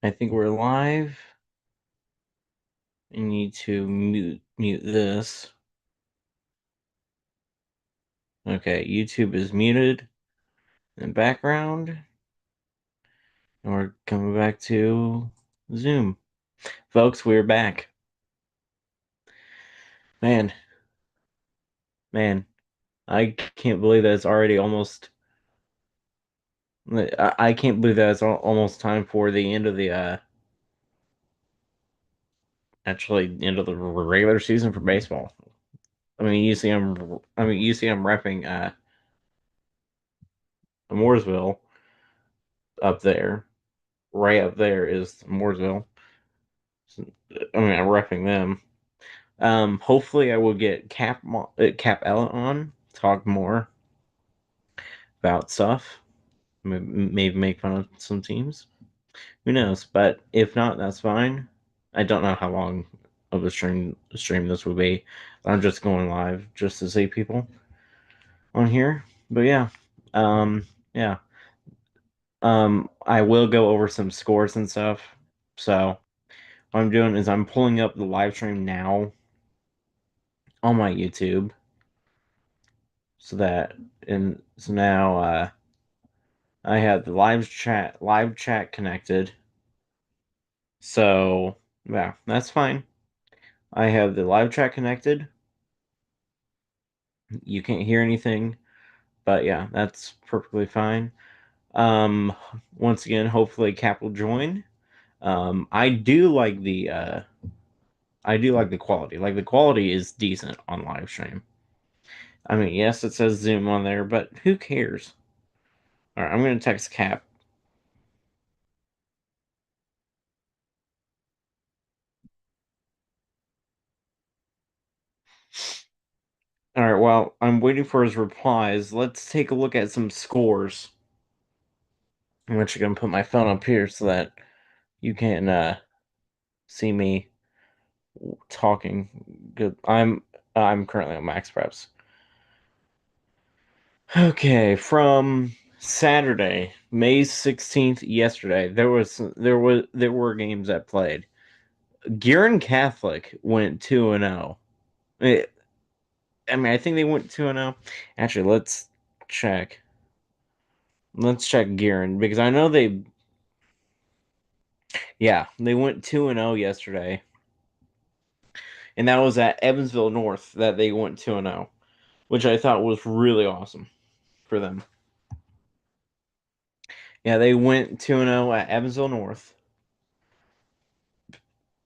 I think we're live. I need to mute this. Okay, YouTube is muted in the background. And we're coming back to Zoom. Folks, we're back. Man, man, I can't believe that it's already almost. I can't believe that it's almost time for the end of the actually end of the regular season for baseball. I mean, you see I'm repping Mooresville up there. Right up there is Mooresville. I'm repping them. Hopefully, I will get Cap Ella on, talk more about stuff, maybe make fun of some teams. Who knows? But if not, that's fine. I don't know how long of a stream this will be. I'm just going live just to see people on here. But yeah. I will go over some scores and stuff. So what I'm doing is I'm pulling up the live stream now on my YouTube so that and so now I have the live chat connected. So yeah, that's fine. I have the live chat connected. You can't hear anything, but yeah, that's perfectly fine. Um Once again, hopefully Cap will join. I do like the quality. Like the quality is decent on live stream. I mean, yes, it says Zoom on there, but who cares? All right, I'm gonna text Cap. All right, well, I'm waiting for his replies. Let's take a look at some scores. I'm actually gonna put my phone up here so that you can see me talking. Good. I'm currently on Max Preps. Okay, from Saturday, May 16th, yesterday, there were games that played. Guerin Catholic went 2-0. I mean, I think they went 2-0. Actually, check. Let's check Guerin because I know they went 2-0 yesterday. And that was at Evansville North that they went 2-0, which I thought was really awesome for them. Yeah, they went 2-0 at Evansville North.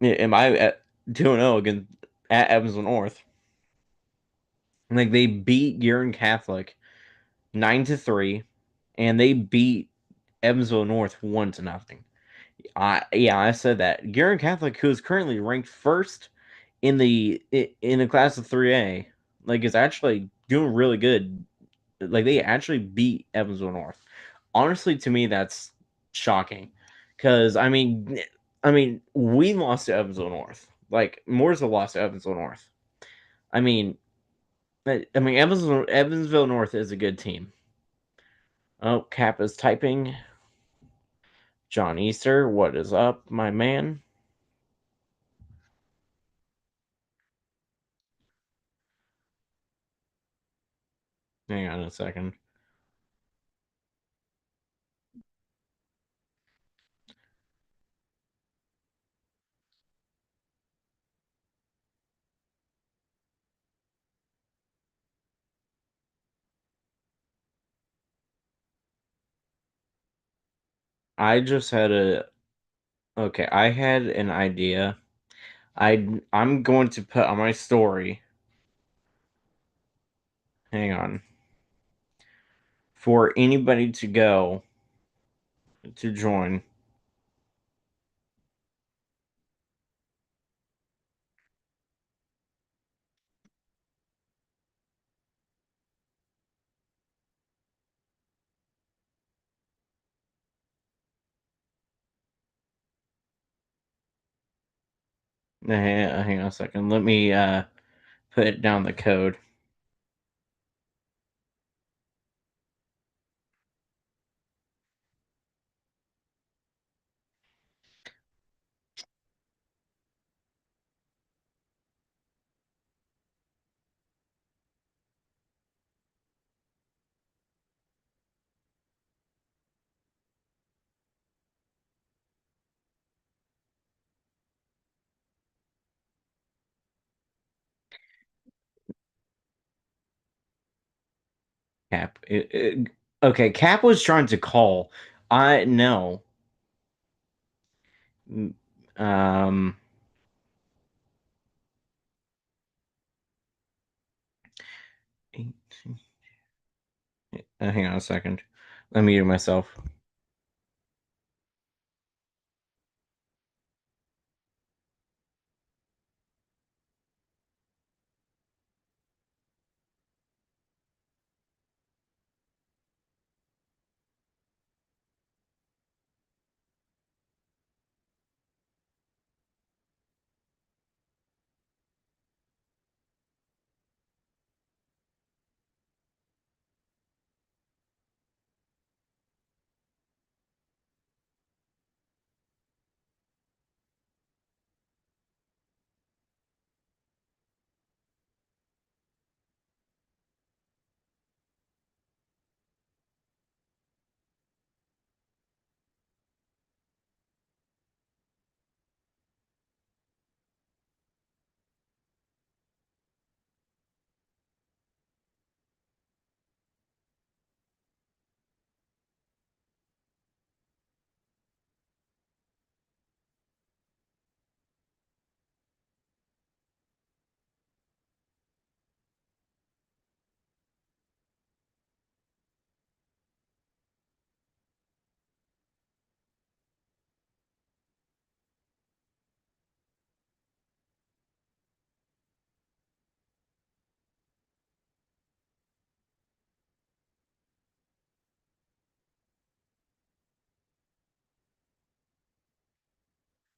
Am I at 2-0 again at Evansville North? Like they beat Guerin Catholic 9-3, and they beat Evansville North 1-0. I said that Guerin Catholic, who is currently ranked first in the class of 3A, like is actually doing really good. Like they actually beat Evansville North. Honestly, to me, that's shocking. Because I mean, we lost to Evansville North. Like Mooresville lost to Evansville North. I mean, Evansville North is a good team. Oh, Cap is typing. John Easter, what is up, my man? Hang on a second. I just had a Okay, I had an idea. I'm going to put on my story. Hang on. For anybody to go to join. Hang on a second. Let me put down the code. Cap. Okay, Cap was trying to call. I no. Mm, Um, hang on a second. Let me mute myself.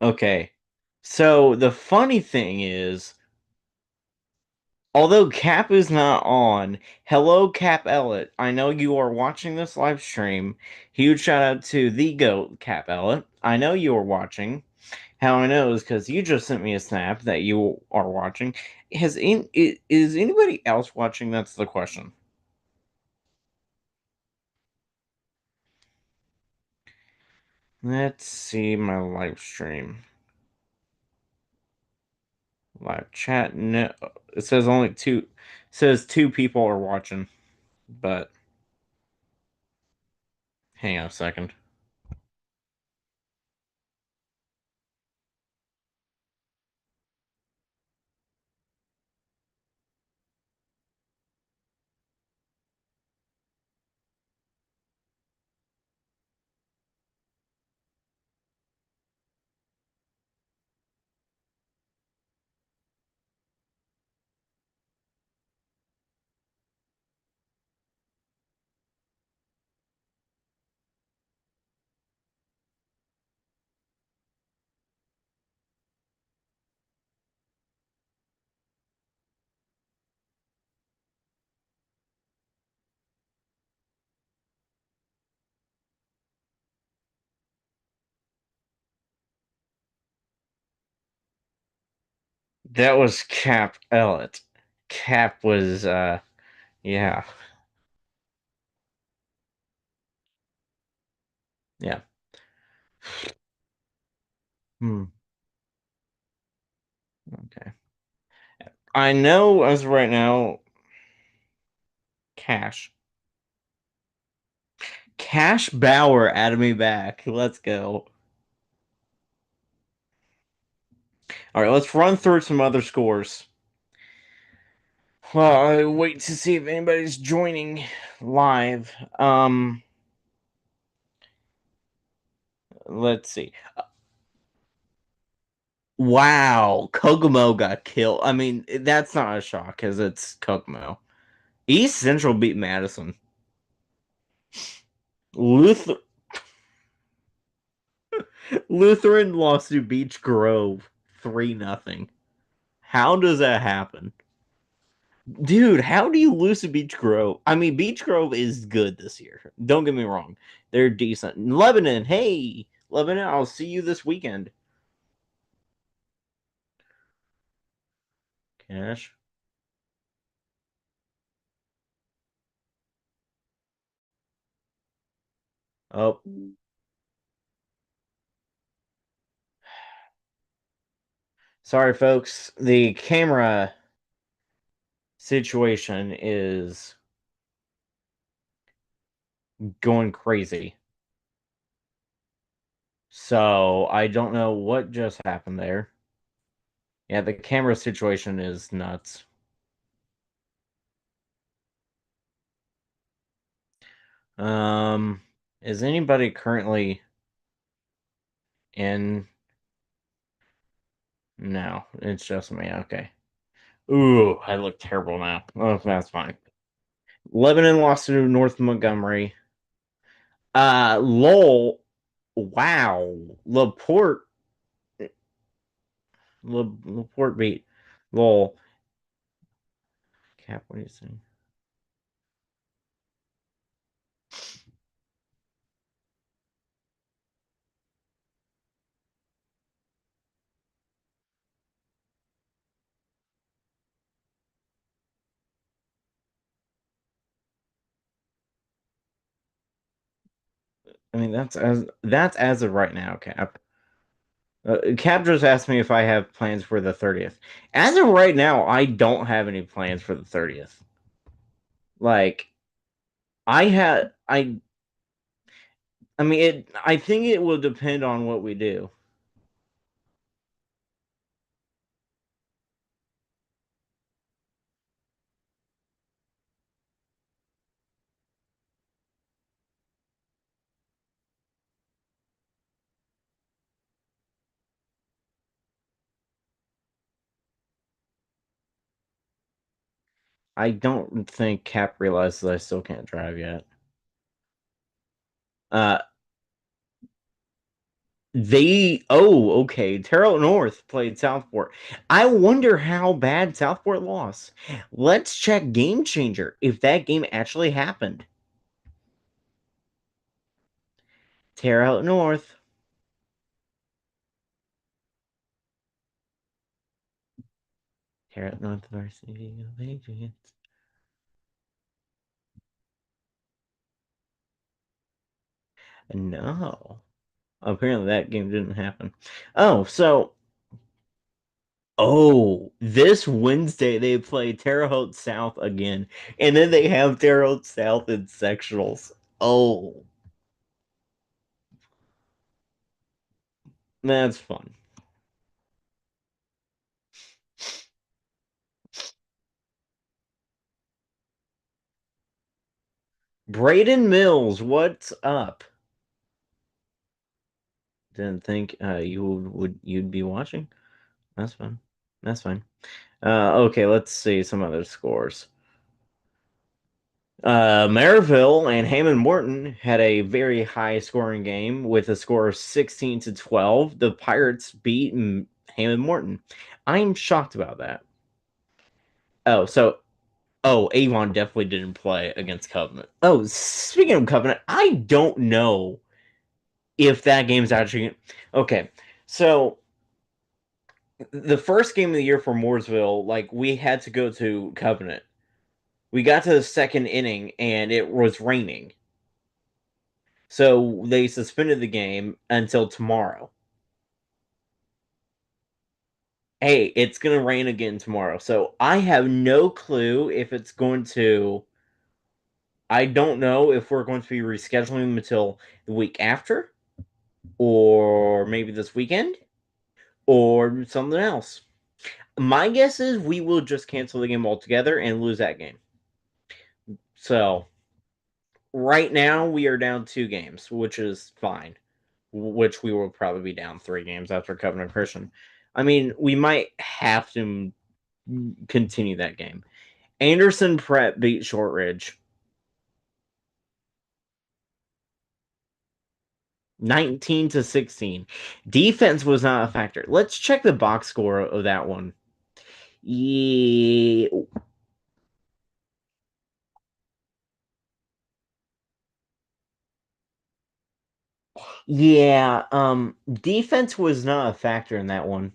Okay. So the funny thing is, although Cap is not on, hello Cap Elliott. I know you are watching this live stream. Huge shout out to the GOAT Cap Elliott. I know you are watching. How I know is because you just sent me a snap that you are watching. Is anybody else watching? That's the question. Let's see my live stream. Live chat. No, it says only two. It says two people are watching, but hang on a second. That was Cap Elliott. Cap was yeah. Yeah. Hmm. Okay. I know as of right now, Cash. Cash Bauer added me back. Let's go. All right, let's run through some other scores. Well, I wait to see if anybody's joining live. Let's see. Wow, Kokomo got killed. I mean, that's not a shock because it's Kokomo. East Central beat Madison. Luther Lutheran lost to Beach Grove 3-0. How does that happen? Dude, how do you lose to Beach Grove? I mean, Beach Grove is good this year. Don't get me wrong. They're decent. Lebanon, hey, Lebanon, I'll see you this weekend. Cash. Oh, sorry, folks. The camera situation is going crazy. So I don't know what just happened there. Yeah, the camera situation is nuts. Um, is anybody currently in? No, it's just me. Okay. Ooh, I look terrible now. Oh, that's fine. Lebanon lost to North Montgomery. Lowell. Wow. Laporte beat Lowell. Cap, what do you think? I mean, that's as of right now, Cap. Cap just asked me if I have plans for the 30th. As of right now, I don't have any plans for the 30th. Like, I mean, I think it will depend on what we do. I don't think Cap realizes I still can't drive yet. Uh, okay. Terrell North played Southport. I wonder how bad Southport lost. Let's check Game Changer if that game actually happened. Terrell North. Terrell North Varsity of Patriots. No. Apparently that game didn't happen. Oh, so this Wednesday they play Terre Haute South again, and then they have Terre Haute South in sectionals. Oh, that's fun. Braden Mills, what's up? Didn't think you'd be watching. That's fine. That's fine. Okay, let's see some other scores. Maryville and Hammond Morton had a very high scoring game with a score of 16-12. The Pirates beat Hammond Morton. I'm shocked about that. Oh, so Avon definitely didn't play against Covenant. Oh, speaking of Covenant, I don't know if that game's actually okay. So the first game of the year for Mooresville, like we had to go to Covenant. We got to the second inning and it was raining. So they suspended the game until tomorrow. Hey, it's going to rain again tomorrow. So I have no clue if it's going to. I don't know if we're going to be rescheduling them until the week after, or maybe this weekend, or something else. My guess is we will just cancel the game altogether and lose that game. So right now we are down 2 games, which is fine. Which we will probably be down 3 games after Covenant Christian. I mean, we might have to continue that game. Anderson Prep beat Shortridge 19-16. Defense was not a factor. Let's check the box score of that one. Yeah, yeah. Defense was not a factor in that one.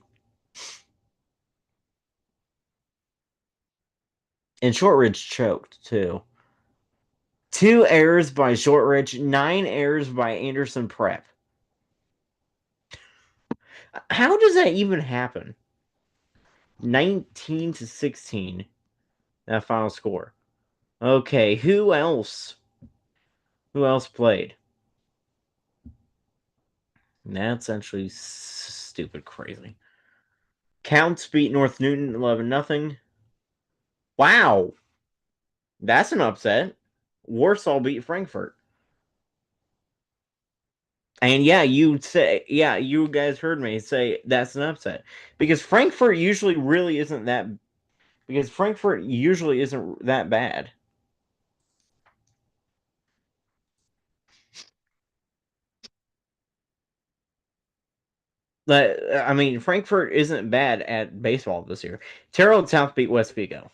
And Shortridge choked too. 2 errors by Shortridge, 9 errors by Anderson Prep. How does that even happen? 19-16. That final score. Okay, who else? Who else played? That's actually stupid crazy. Counts beat North Newton 11-0. Wow, that's an upset. Warsaw beat Frankfurt. And yeah, you guys heard me say that's an upset because Frankfurt usually really isn't that because Frankfurt usually isn't that bad. I mean, Frankfurt isn't bad at baseball this year. Terrell South beat West Vigo.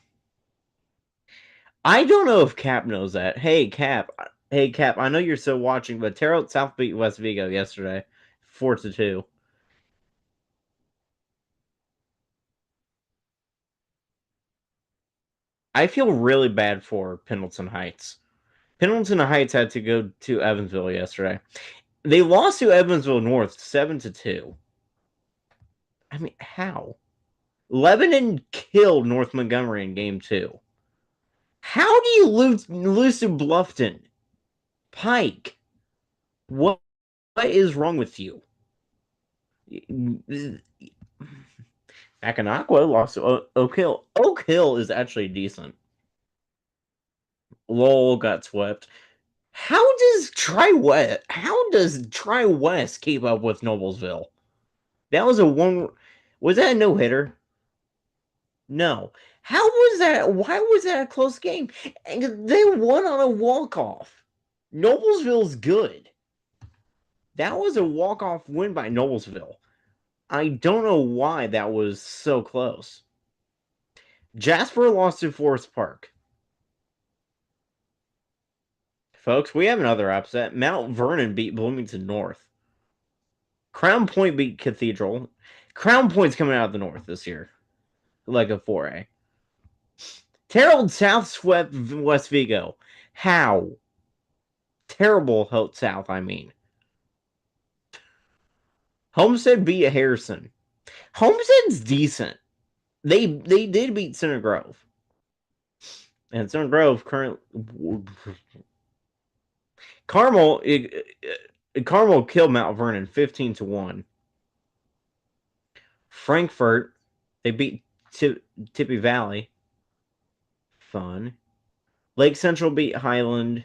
I don't know if Cap knows that. Hey Cap, I know you're still watching, but Terrell South beat West Vigo yesterday, 4-2. I feel really bad for Pendleton Heights. Pendleton Heights had to go to Evansville yesterday. They lost to Evansville North 7-2. I mean, how? Lebanon killed North Montgomery in game two. How do you lose to Bluffton? Pike. What is wrong with you? Mackinac lost to Oak Hill. Oak Hill is actually decent. Lowell got swept. How does Tri West keep up with Noblesville? That was a one. Was that a no hitter? No. How was that? Why was that a close game? And they won on a walk off. Noblesville's good. That was a walk off win by Noblesville. I don't know why that was so close. Jasper lost to Forest Park. Folks, we have another upset. Mount Vernon beat Bloomington North. Crown Point beat Cathedral. Crown Point's coming out of the North this year, like a 4A. Terrell South swept West Vigo. How? Terrible South, I mean. Homestead beat Harrison. Homestead's decent. They did beat Center Grove. And Center Grove currently Carmel Carmel killed Mount Vernon 15-1. Frankfurt, they beat Tippy Valley. Fun. Lake Central beat Highland.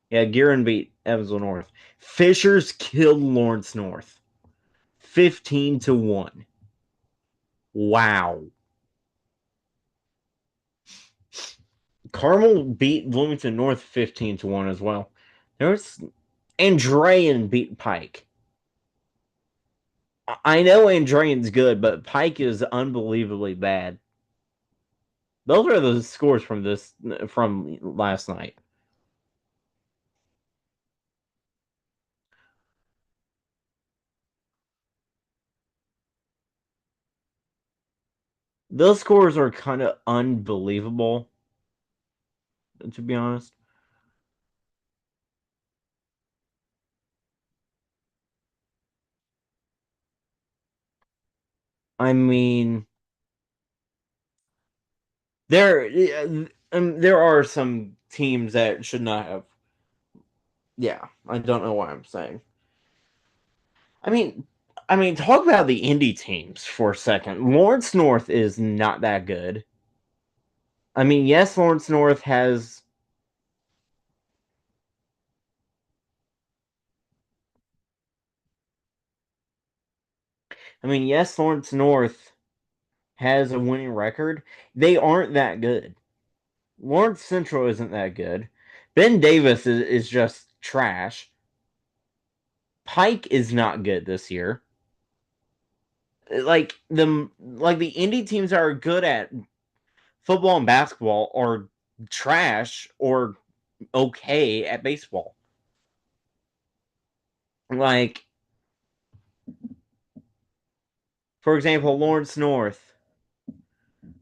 Yeah, Gearin beat Evansville North. Fishers killed Lawrence North 15-1. Wow. Carmel beat Bloomington North 15-1 as well. There's Andrean beat Pike. I know Andrean's good, but Pike is unbelievably bad. Those are the scores from last night. Those scores are kind of unbelievable, to be honest. I mean, there there are some teams that should not have. Yeah, I don't know what I'm saying. I mean, talk about the indie teams for a second. Lawrence North is not that good. I mean, yes, Lawrence North has. I mean, yes, Lawrence North has a winning record. They aren't that good. Lawrence Central isn't that good. Ben Davis is just trash. Pike is not good this year. The indie teams that are good at football and basketball are trash or okay at baseball. Like, for example, Lawrence North,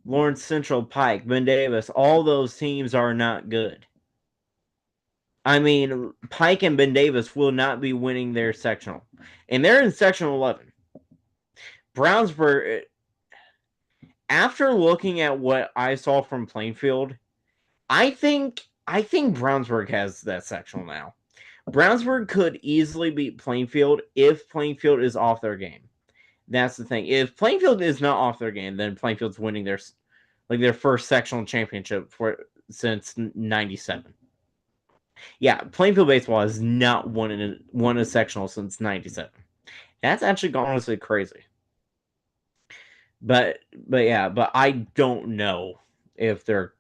Lawrence Central, Pike, Ben Davis, all those teams are not good. I mean, Pike and Ben Davis will not be winning their sectional. And they're in sectional 11. Brownsburg, after looking at what I saw from Plainfield, I think I think Brownsburg has that sectional now. Brownsburg could easily beat Plainfield if Plainfield is off their game. That's the thing. If Plainfield is not off their game, then Plainfield's winning their first sectional championship since '97. Yeah, Plainfield baseball has not won a sectional since '97. That's actually honestly crazy. But but I don't know if they're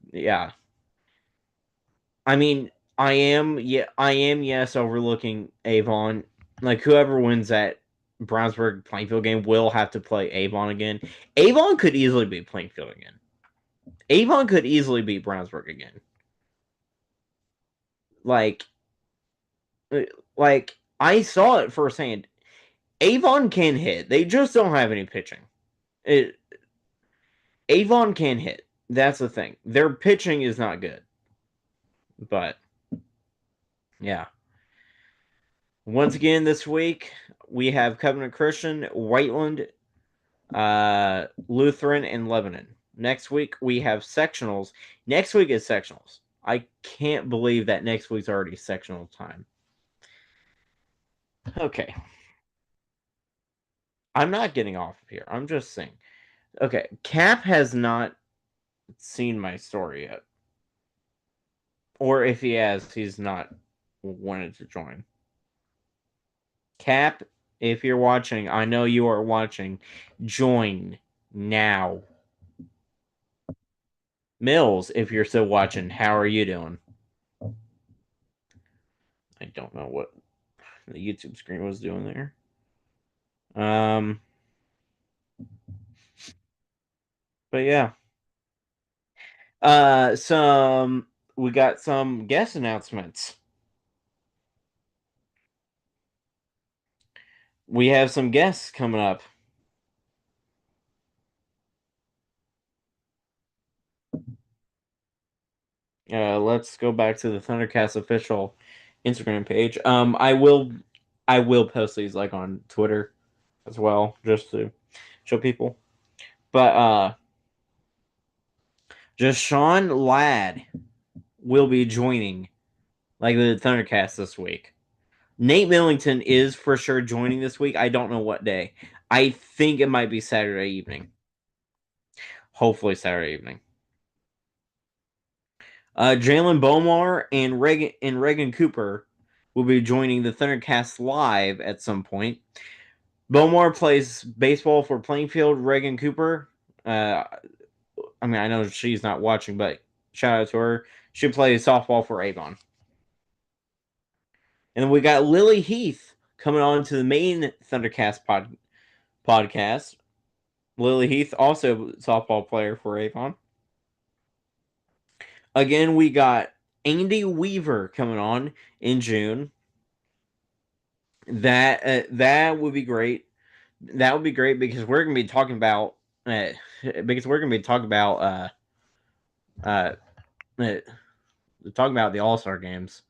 I mean, I am yes overlooking Avon. Like whoever wins that Brownsburg Plainfield game will have to play Avon again. Avon could easily beat Plainfield again. Avon could easily beat Brownsburg again. Like like I saw it firsthand. Avon can hit. They just don't have any pitching. It, Avon can hit. That's the thing. Their pitching is not good. But yeah. Once again this week we have Covenant Christian, Whiteland, Lutheran, and Lebanon. Next week we have sectionals. Next week is sectionals. I can't believe that next week's already sectional time. Okay. I'm not getting off of here. I'm just saying. Okay, Cap has not seen my story yet. Or if he has, he's not wanted to join. Cap, if you're watching, I know you are watching. Join now. Mills, if you're still watching, how are you doing? I don't know what the YouTube screen was doing there. But yeah. We got some guest announcements. We have some guests coming up. Let's go back to the Thundercast official Instagram page. I will post these like on Twitter as well, just to show people. But just Sean Ladd will be joining like the Thundercast this week. Nate Millington is for sure joining this week. I don't know what day. I think it might be Saturday evening. Hopefully Saturday evening. Jalen Bomar and Reagan Cooper will be joining the Thundercast live at some point. Bomar plays baseball for Plainfield. Reagan Cooper, I mean, I know she's not watching, but shout out to her. She plays softball for Avon. And then we got Lily Heath coming on to the main Thundercast podcast. Lily Heath, also softball player for Avon. Again, we got Andy Weaver coming on in June. That would be great. That would be great because we're gonna be talking about uh, uh, uh, talking about the All-Star games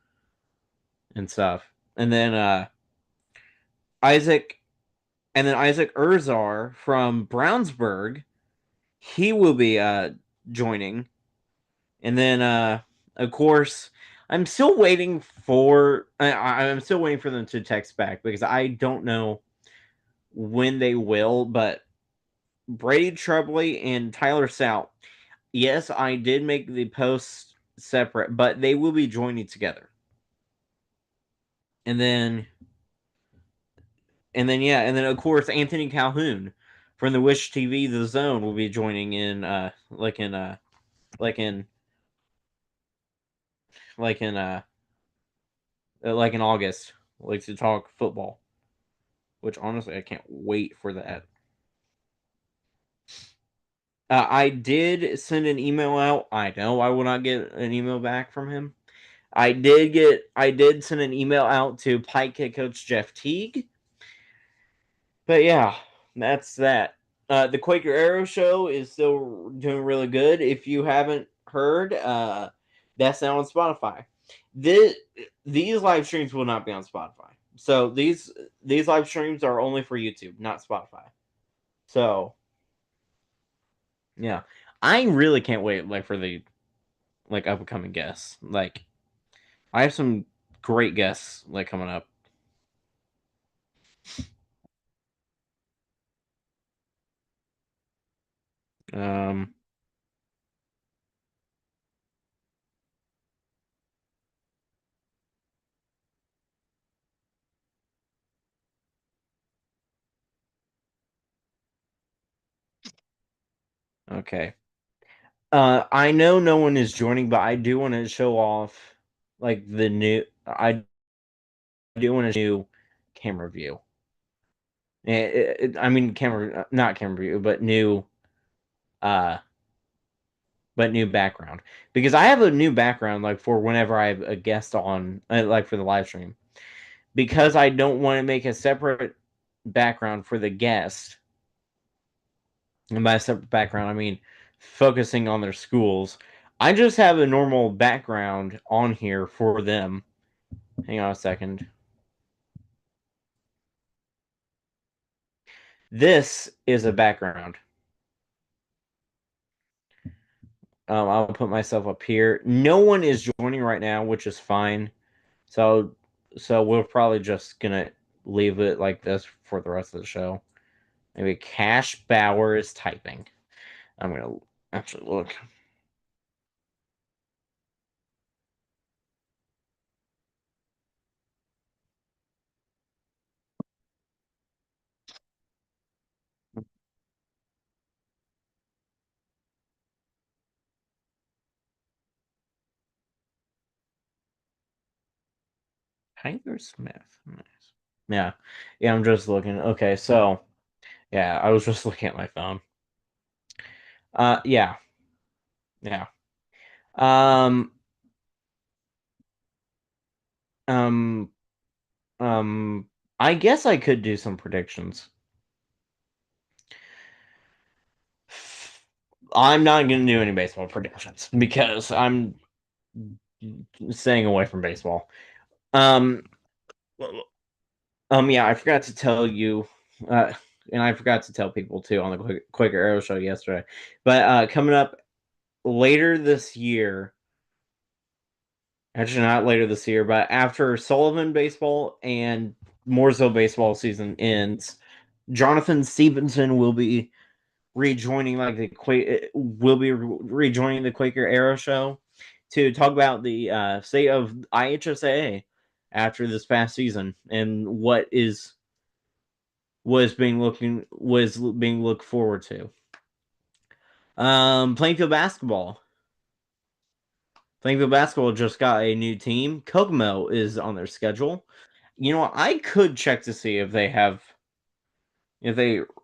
and stuff. And then Isaac Isaac Urzar from Brownsburg, he will be joining. And then of course I'm still waiting for them to text back because I don't know when they will, but Brady Trubley and Tyler South. Yes, I did make the posts separate, but they will be joining together. And then and then of course Anthony Calhoun from the Wish TV The Zone will be joining in like in like in like in August, like to talk football. Which honestly I can't wait for that. I did send an email out. I know I will not get an email back from him. I did send an email out to Pike head coach Jeff Teague. But yeah, that's that. The Quaker Arrow show is still doing really good. If you haven't heard, that's now on Spotify. These live streams will not be on Spotify. So these live streams are only for YouTube, not Spotify. So yeah, I really can't wait like for the like upcoming guests. Like I have some great guests like coming up. Um, okay. I know no one is joining, but I do want to show off like the new. I do want to new camera view. I mean, camera, not camera view, uh, but new background because I have a new background like for whenever I have a guest on, like for the live stream, because I don't want to make a separate background for the guest. And by a separate background, I mean focusing on their schools. I just have a normal background on here for them. Hang on a second. This is a background. I'll put myself up here. No one is joining right now, which is fine. So, so we're probably just gonna leave it like this for the rest of the show. Maybe Cash Bauer is typing. I'm gonna actually look. Tiger Smith. Nice. Yeah, yeah. I'm just looking. Okay, so yeah, I was just looking at my phone. Yeah, yeah. Um, um, um. I guess I could do some predictions. I'm not going to do any baseball predictions because I'm staying away from baseball. Um, yeah, I forgot to tell you, uh, and I forgot to tell people too on the Quaker Arrow show yesterday. But coming up later this year, actually not later this year, but after Sullivan baseball and Mooresville baseball season ends, Jonathan Stevenson will be rejoining the Quaker Arrow show to talk about the state of IHSAA after this past season and what is was being looked forward to. Plainfield basketball. Plainfield basketball just got a new team. Kokomo is on their schedule. You know, I could check to see if they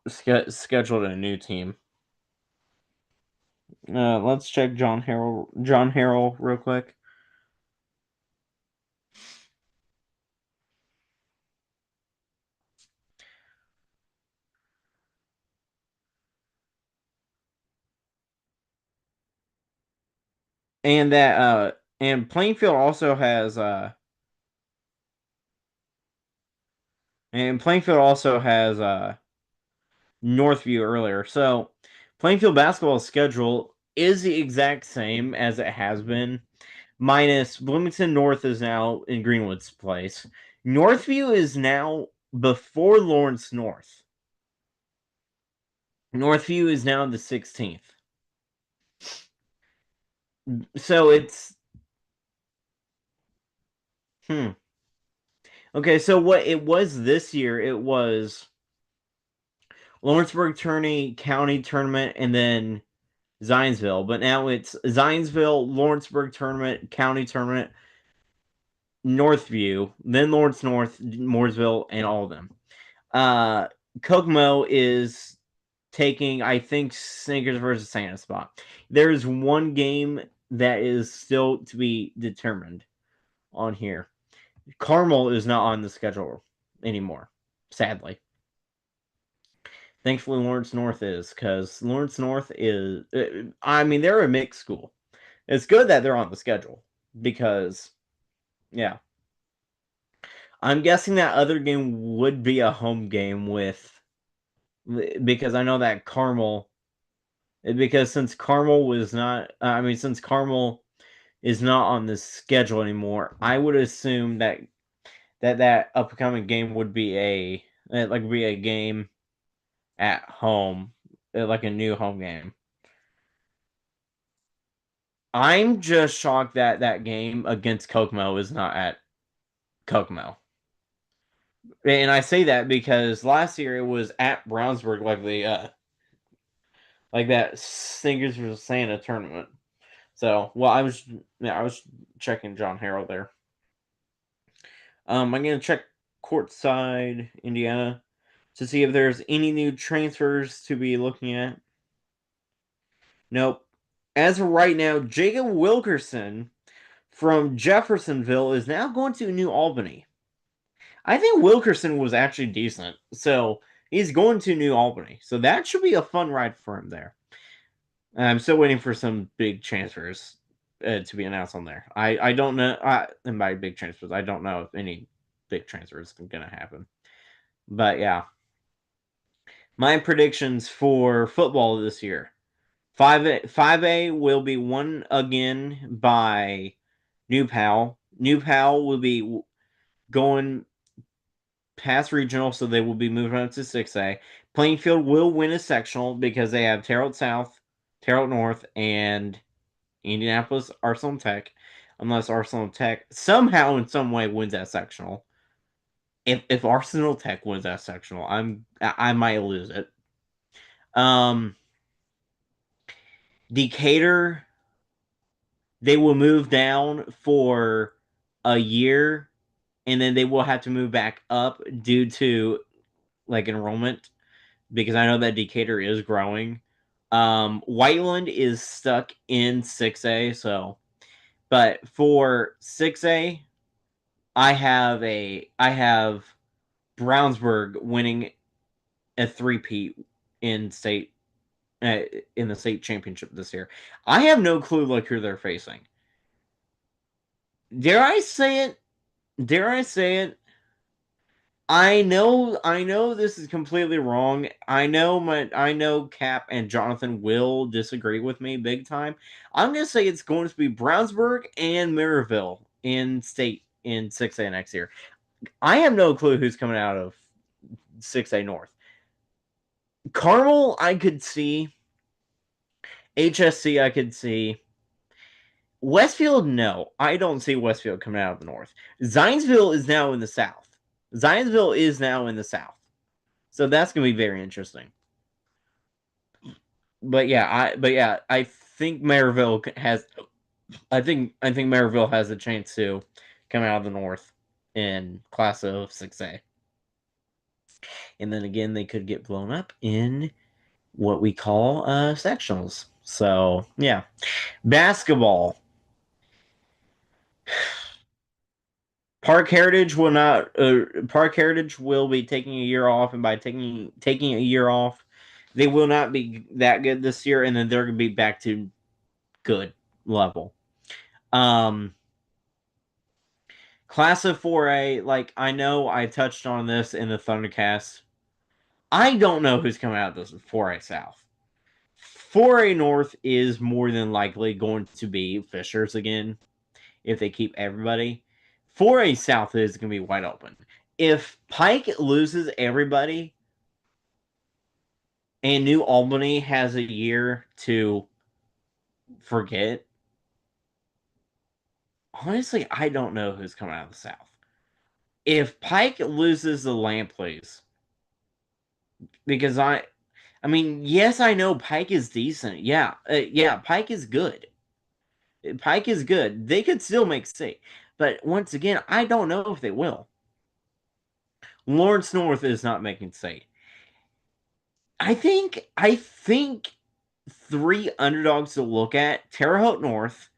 scheduled a new team. Let's check John Harrell real quick. And that and Plainfield also has Northview earlier. So Plainfield basketball schedule is the exact same as it has been, minus Bloomington North is now in Greenwood's place. Northview is now before Lawrence North. Northview is now the 16th. So it's hmm. Okay, so what it was this year, it was Lawrenceburg Tourney County Tournament and then Zionsville, but now it's Zionsville, Lawrenceburg Tournament, County Tournament, Northview, then Lawrence North, Mooresville, and all of them. Uh, Kokomo is taking, I think, Snickers versus Santa spot. There's one game that is still to be determined on here. Carmel is not on the schedule anymore, sadly. Thankfully, Lawrence North is because Lawrence North is. I mean, they're a mixed school. It's good that they're on the schedule because, yeah, I'm guessing that other game would be a home game with because I know that Carmel because since Carmel was not. I mean, since Carmel is not on the schedule anymore, I would assume that upcoming game would be a game at home, like a new home game. I'm just shocked that that game against Kokomo is not at Kokomo. And I say that because last year it was at Brownsburg, like that Singers vs Santa tournament. So, well, I was checking John Harrell there. I'm gonna check courtside Indiana to see if there's any new transfers to be looking at. Nope. As of right now, Jacob Wilkerson from Jeffersonville is now going to New Albany. I think Wilkerson was actually decent, so he's going to New Albany. So that should be a fun ride for him there. I'm still waiting for some big transfers to be announced on there. I don't know. And by big transfers, I don't know if any big transfers are going to happen. But yeah, my predictions for football this year: 5A will be won again by New Pal. New Pal will be going past regional, so they will be moving up to 6A. Plainfield will win a sectional because they have Terrell South, Terrell North, and Indianapolis Arsenal Tech. Unless Arsenal Tech somehow in some way wins that sectional. If Arsenal Tech wins that sectional, I might lose it. Um, Decatur, they will move down for a year, and then they will have to move back up due to like enrollment, because I know that Decatur is growing. Whiteland is stuck in 6A, so but for 6A, I have Brownsburg winning a three-peat in state uh, in the state championship this year. I have no clue like who they're facing. Dare I say it? Dare I say it? I know this is completely wrong. I know Cap and Jonathan will disagree with me big time. I'm gonna say it's going to be Brownsburg and Maryville in state in 6A next year. I have no clue who's coming out of 6A North. Carmel, I could see. HSC, I could see. Westfield, no. I don't see Westfield coming out of the North. Zionsville is now in the South. Zionsville is now in the South. So that's going to be very interesting. I think Maryville has I think Maryville has a chance to come out of the North in class of 6A. And then again, they could get blown up in what we call sectionals. So, yeah. Basketball. Park Heritage will not. Park Heritage will be taking a year off, and by taking a year off, they will not be that good this year, and then they're going to be back to good level. Um, Class of 4A, like I know I touched on this in the Thundercast. I don't know who's coming out of this 4A South. 4A North is more than likely going to be Fishers again if they keep everybody. 4A South is going to be wide open. If Pike loses everybody and New Albany has a year to forget, honestly, I don't know who's coming out of the South. If Pike loses the Lampreys, because I mean, yes, I know Pike is decent. Yeah, Pike is good. Pike is good. They could still make state, but once again, I don't know if they will. Lawrence North is not making state. I think three underdogs to look at: Terre Haute North,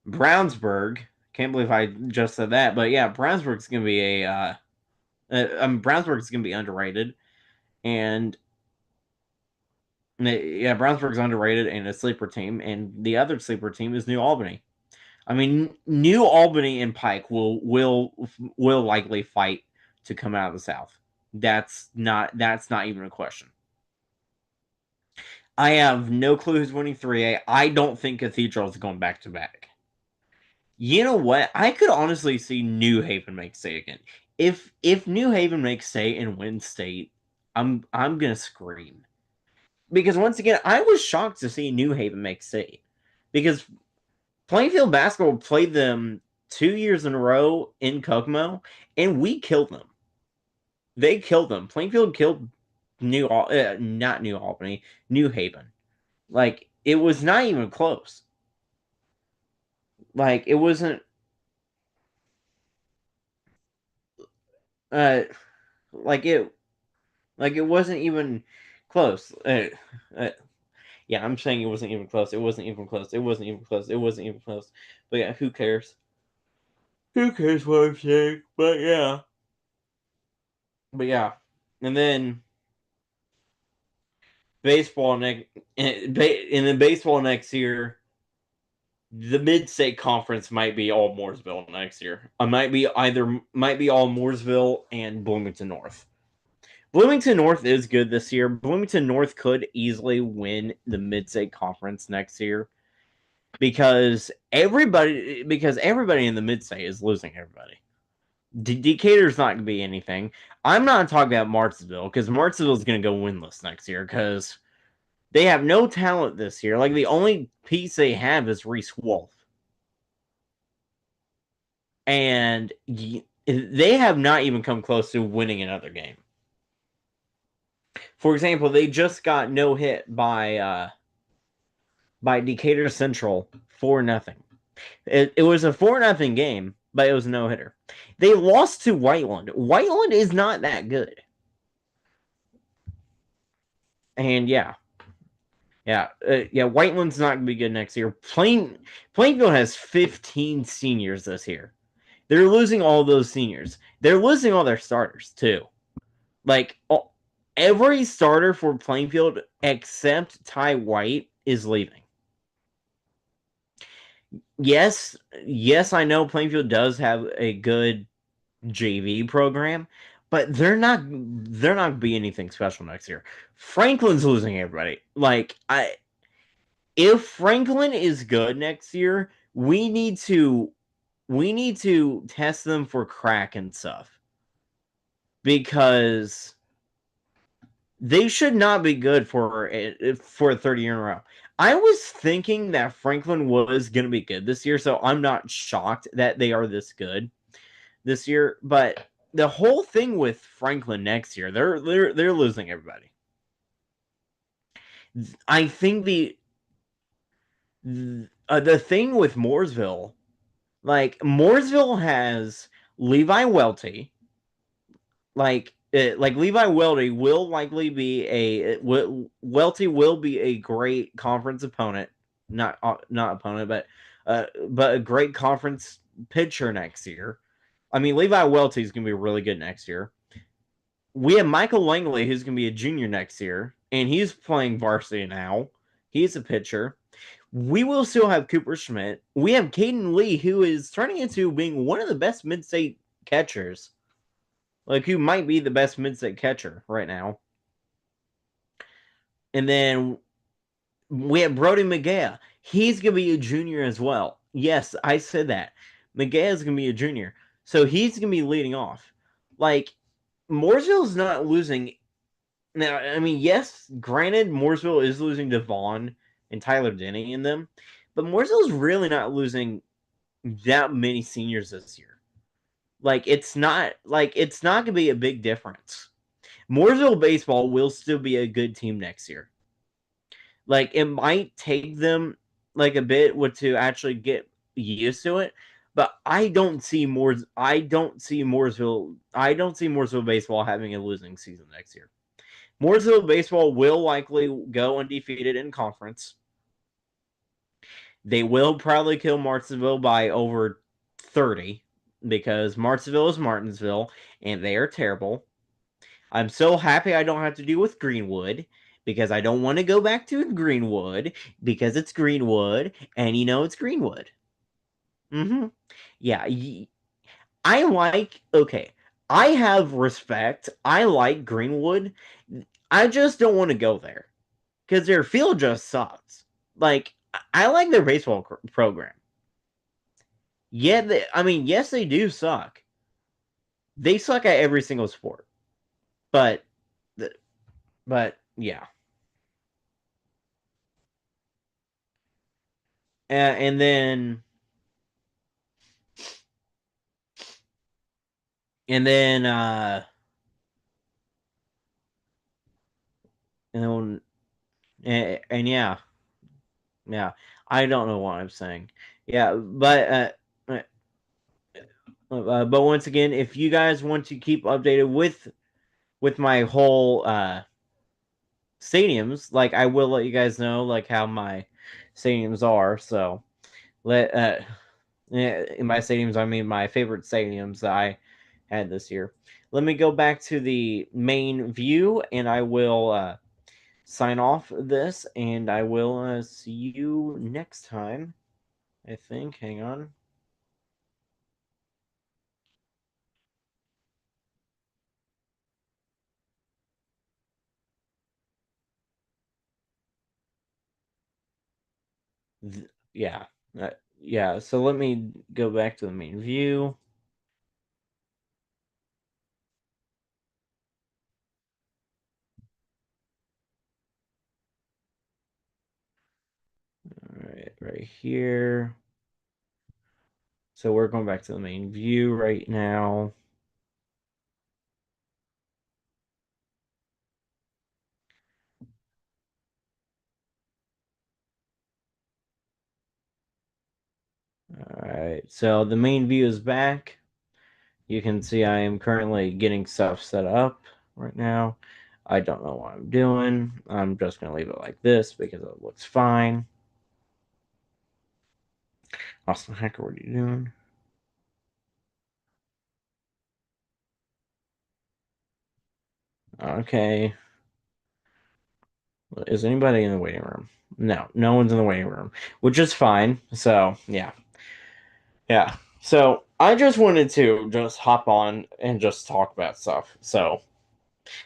Brownsburg. Can't believe I just said that, but yeah, Brownsburg's gonna be Brownsburg's gonna be underrated, and yeah, Brownsburg's underrated and a sleeper team, and the other sleeper team is New Albany. I mean, New Albany and Pike will likely fight to come out of the South. That's not even a question. I have no clue who's winning 3A. I don't think Cathedral is going back to back. You know what? I could honestly see New Haven make state again. If New Haven makes state and wins state, I'm gonna scream. Because once again, I was shocked to see New Haven make state. Because Plainfield basketball played them 2 years in a row in Kokomo, and we killed them. They killed them. Plainfield killed not New Albany, New Haven. Like it was not even close. Like it wasn't. Uh, like it. Like it wasn't even close. Uh, yeah, I'm saying it wasn't even close. It wasn't even close. It wasn't even close. It wasn't even close. But yeah, who cares? Who cares what I'm saying? But yeah. But yeah. And then baseball next and then baseball next year, the mid-state conference might be all Mooresville next year. I might be all Mooresville and Bloomington North. Bloomington North is good this year. Bloomington North could easily win the mid-state conference next year because everybody in the mid-state is losing everybody. Decatur's not going to be anything. I'm not talking about Martinsville because Martinsville is going to go winless next year because they have no talent this year. Like the only piece they have is Reese Wolf, and they have not even come close to winning another game. For example, they just got no hit by Decatur Central 4-0. It was a 4-0 game, but it was a no hitter. They lost to Whiteland. Whiteland is not that good, and yeah. Whiteland's not gonna be good next year. Plainfield has 15 seniors this year. They're losing all those seniors. They're losing all their starters too. Like every starter for Plainfield except Ty White is leaving. Yes, I know Plainfield does have a good JV program, but they're not gonna be anything special next year. Franklin's losing everybody. Like if Franklin is good next year, we need to test them for crack and stuff because they should not be good for a third year in a row. I was thinking that Franklin was going to be good this year, so I'm not shocked that they are this good this year. But the whole thing with Franklin next year, they're losing everybody. I think the thing with Mooresville, like Mooresville has Levi Welty, like Levi Welty will likely be Welty will be a great conference opponent, not opponent, but a great conference pitcher next year. I mean, Levi Welty is going to be really good next year. We have Michael Langley, who's going to be a junior next year, and he's playing varsity now. He's a pitcher. We will still have Cooper Schmidt. We have Caden Lee, who is turning into being one of the best mid-state catchers. Like, who might be the best mid-state catcher right now. And then we have Brody McGee. He's going to be a junior as well. Yes, I said that. McGee is going to be a junior. So he's going to be leading off. Like, Mooresville's not losing. Now, I mean, yes, granted, Mooresville is losing Devon and Tyler Denny in them, but Mooresville's really not losing that many seniors this year. It's not going to be a big difference. Mooresville baseball will still be a good team next year. Like it might take them like a bit to actually get used to it, but I don't see Mooresville baseball having a losing season next year. Mooresville baseball will likely go undefeated in conference. They will probably kill Martinsville by over 30 because Martinsville is Martinsville and they are terrible. I'm so happy I don't have to deal with Greenwood because I don't want to go back to Greenwood because it's Greenwood and it's Greenwood. Mm-hmm. Yeah. Okay. I have respect. I like Greenwood. I just don't want to go there because their field just sucks. Like, I like their baseball program. Yeah, I mean, yes, they do suck. They suck at every single sport, but but yeah, and then and then and then and yeah, yeah. I don't know what I'm saying. Yeah, but once again, if you guys want to keep updated with my whole stadiums, like I will let you guys know like how my stadiums are. So let in my stadiums, I mean my favorite stadiums that I had this year. Let me go back to the main view, and I will sign off this, and I will see you next time. I think. Hang on. Yeah. Uh, yeah. So let me go back to the main view. All right, right here. So we're going back to the main view right now. All right. So the main view is back. You can see I am currently getting stuff set up right now. I don't know what I'm doing. I'm just going to leave it like this because it looks fine. Austin Hacker, what are you doing? Okay. Is anybody in the waiting room? No, no one's in the waiting room, which is fine. So, yeah. Yeah. So, I just wanted to just hop on and just talk about stuff. So,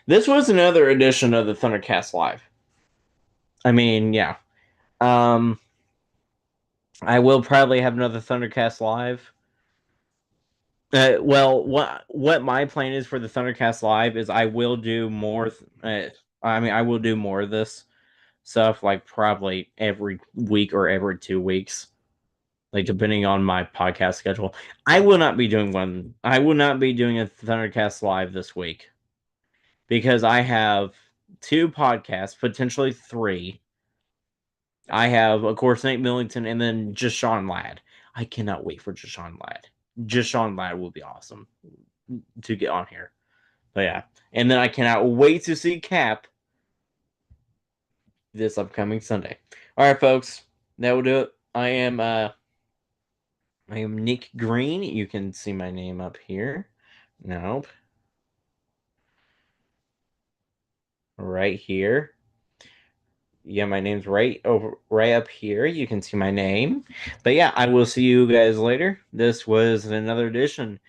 this was another edition of the Thundercast Live. I mean, yeah. Um, I will probably have another Thundercast Live. Well, what my plan is for the Thundercast Live is I will do more. I mean, I will do more of this stuff, like probably every week or every 2 weeks, like depending on my podcast schedule. I will not be doing one. I will not be doing a Thundercast Live this week because I have two podcasts, potentially three. I have, of course, Nate Millington and then just Sean Ladd. I cannot wait for just Sean Ladd. Just Sean Ladd will be awesome to get on here. But yeah. And then I cannot wait to see Cap this upcoming Sunday. All right, folks. That will do it. I am Nick Green. You can see my name up here. Nope. Right here. Yeah, my name's right over right up here. You can see my name. But yeah, I will see you guys later. This was another edition